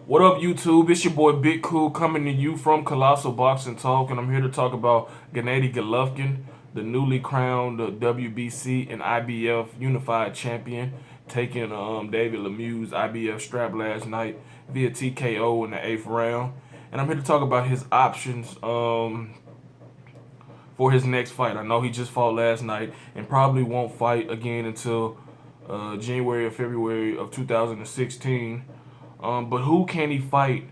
What up, YouTube? It's your boy Big Cool coming to you from Colossal Boxing Talk, and I'm here to talk about Gennady Golovkin, the newly crowned WBC and IBF Unified Champion, taking David Lemieux's IBF strap last night via TKO in the 8th round. And I'm here to talk about his options for his next fight. I know he just fought last night and probably won't fight again until January or February of 2016. But who can he fight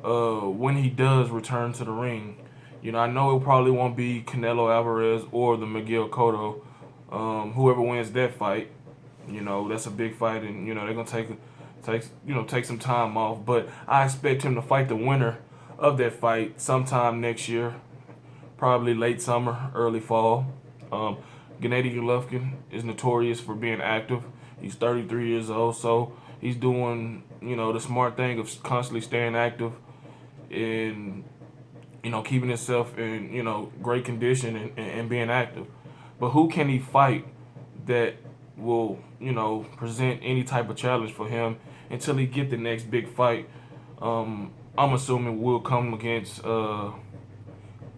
when he does return to the ring? I know it probably won't be Canelo Alvarez or the Miguel Cotto. Whoever wins that fight, that's a big fight, and they're gonna take some time off. But I expect him to fight the winner of that fight sometime next year, probably late summer, early fall. Um, Gennady Golovkin is notorious for being active. He's 33 years old, so he's doing the smart thing of constantly staying active and keeping himself in great condition and being active. But who can he fight that will present any type of challenge for him until he get the next big fight? I'm assuming will come against Canelo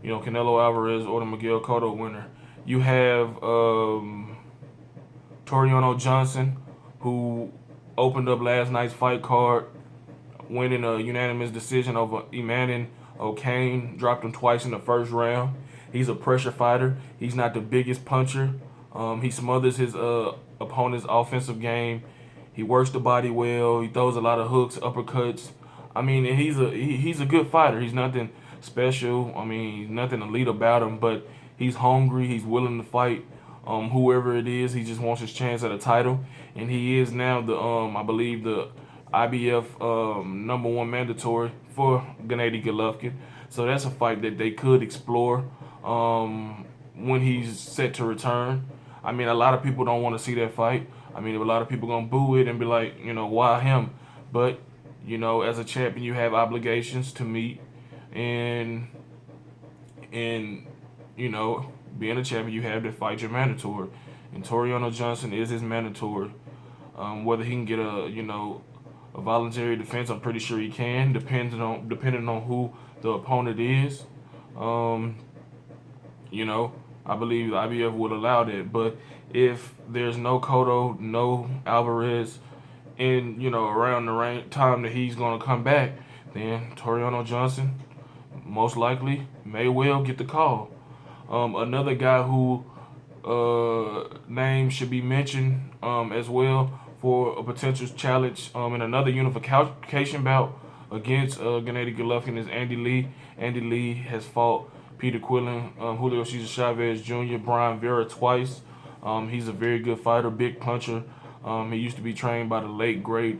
Alvarez or the Miguel Cotto winner. You have Toriano Johnson, who opened up last night's fight card, winning a unanimous decision over Emanin O'Kane, dropped him twice in the first round. He's a pressure fighter. He's not the biggest puncher. He smothers his opponent's offensive game. He works the body well. He throws a lot of hooks, uppercuts. I mean, and he's a good fighter. He's nothing special. I mean, nothing elite about him, but he's hungry. He's willing to fight whoever it is. He just wants his chance at a title, and he is now the I believe the IBF #1 mandatory for Gennady Golovkin. So that's a fight that they could explore when he's set to return. I mean, a lot of people don't want to see that fight. I mean, a lot of people gonna boo it and be like, why him? But as a champion, you have obligations to meet, and being a champion, you have to fight your mandatory. And Toriano Johnson is his mandatory. Whether he can get a voluntary defense, I'm pretty sure he can, depending on who the opponent is. I believe the IBF would allow that. But if there's no Cotto, no Alvarez, and around the time that he's gonna come back, then Toriano Johnson most likely may well get the call. Another guy who name should be mentioned as well for a potential challenge in another unification bout against Gennady Golovkin is Andy Lee. Andy Lee has fought Peter Quillin, Julio Cesar Chavez Jr., Brian Vera twice. He's a very good fighter, big puncher. He used to be trained by the late, great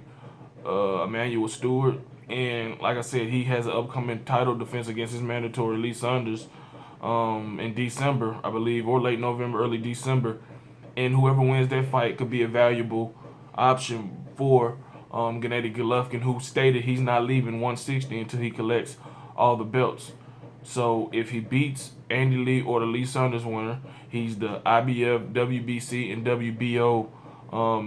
Emmanuel Stewart. And like I said, he has an upcoming title defense against his mandatory Lee Saunders in December, I believe, or late November, early December. And whoever wins that fight could be a valuable option for Gennady Golovkin, who stated he's not leaving 160 until he collects all the belts. So if he beats Andy Lee or the Lee Saunders winner, he's the IBF, WBC, and WBO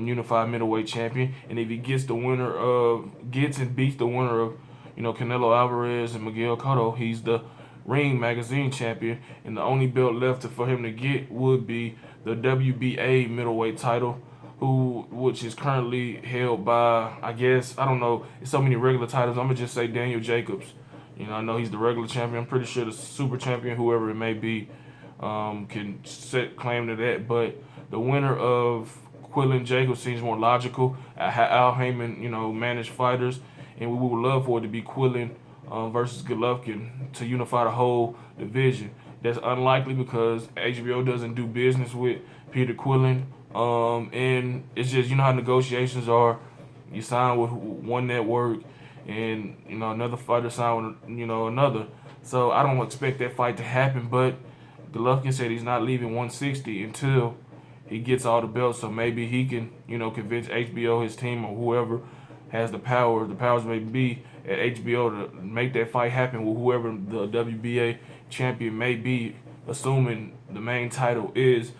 unified middleweight champion. And if he gets and beats the winner of Canelo Alvarez and Miguel Cotto, he's the Ring Magazine champion. And the only belt left for him to get would be the WBA middleweight title, which is currently held by, I don't know, it's so many regular titles. I'm gonna just say Daniel Jacobs. I know he's the regular champion. I'm pretty sure the super champion, whoever it may be, can set claim to that. But the winner of Quillin Jacobs seems more logical. Al Heyman, managed fighters, and we would love for it to be Quillin versus Golovkin to unify the whole division. That's unlikely because HBO doesn't do business with Peter Quillin, and it's just how negotiations are. You sign with one network, and another fighter sign with another. So I don't expect that fight to happen. But Golovkin said he's not leaving 160 until he gets all the belts. So maybe he can convince HBO, his team, or whoever has the powers may be at HBO, to make that fight happen with whoever the WBA champion may be, assuming the main title is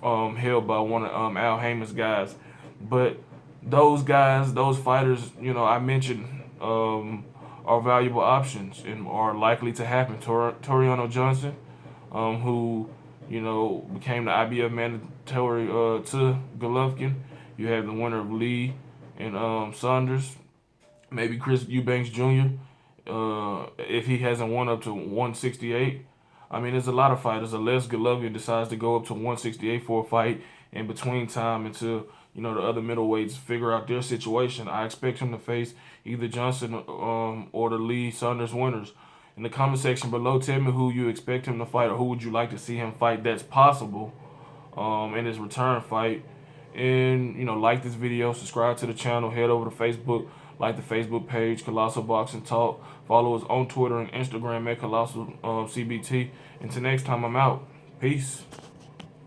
held by one of Al Heyman's guys. But those guys, those fighters, I mentioned are valuable options and are likely to happen. Toriano Johnson, who became the IBF mandatory to Golovkin. You have the winner of Lee and Saunders. Maybe Chris Eubanks Jr. If he hasn't won up to 168. I mean, there's a lot of fighters. Unless Golovkin decides to go up to 168 for a fight in between time until the other middleweights figure out their situation, I expect him to face either Johnson or the Lee Saunders winners. In the comment section below, tell me who you expect him to fight or who would you like to see him fight that's possible in his return fight. And like this video, subscribe to the channel, head over to Facebook, like the Facebook page, Colossal Boxing Talk. Follow us on Twitter and Instagram at Colossal CBT. Until next time, I'm out. Peace.